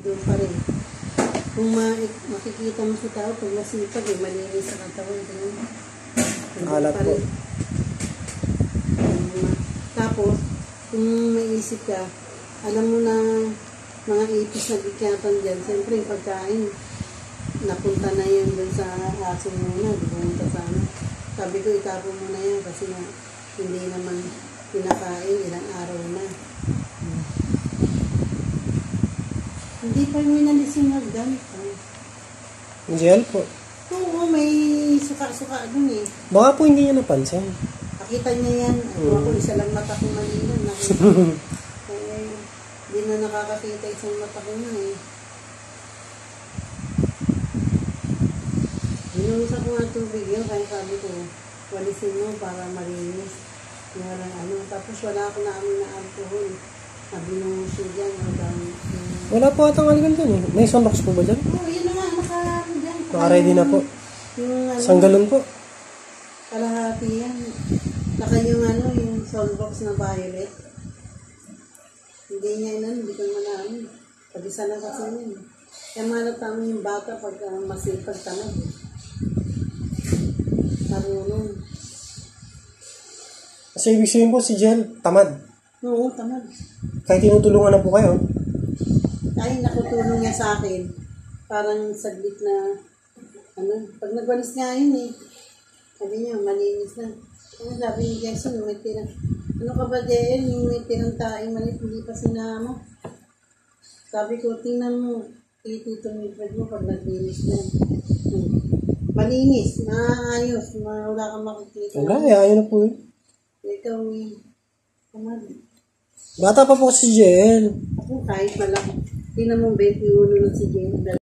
Doon pa rin. Kung makikita mo sa tao, pag masipag, malinis sa katawan. Alat po. Tapos, kung maisip ka, alam mo na mga ipis na bikyatan dyan, siyempre yung pagkain, napunta na yun dun sa aso muna, pumunta sana. Sabi ko, itapon mo na yan kasi na hindi naman pinakain, ilang araw na. Hindi pa yung minalis yung hagdan. Gel po. Oo, may suka-suka dun eh. Baka po hindi niya napansin. Nakita niya yan. Ako isa lang mata ko malinan. Hindi na nakakakita isang mata ko na eh. Binuhusan ko nga tubig yun, kaya sabi ko, walisin mo para malinis. Walang ano. Tapos wala ako namin na alcohol. Binuhus yun dyan. Wala po atang algal dyan eh. May sunbox po ba dyan? Oo, yun na nga. Naka-dyan. Naka-ready na po. Yung ano. Isang galon po. Kalahati yan. Naka yung ano, yung sunbox na violet. Hindi niya yun, hindi ko naman namin. Pag-isa na kasi yun. Kaya malata mo yung bata pag masipag tamad. Marunong. Kasi ibig sabihin po si Jel, tamad. Oo, tamad. Kahit tinutulungan na po kayo. Ay, nakutulong niya sa akin. Parang saglit na, ano, pag nagwalis nga yun eh. Sabi niya, malinis na. Ano sabi ni Jason, may tirang, ano ka ba Jen, yung may tirang taing maliit, hindi pa sinama. Sabi ko, tingnan mo, titutumipad mo pag naglinis na. Malinis, maayos, wala kang makikita. Wala, ayaw na po yun. Ikaw eh, tamad. Bata pa po si Jel. Ako kahit malaki. Tingnan mo, 21 na si Jen.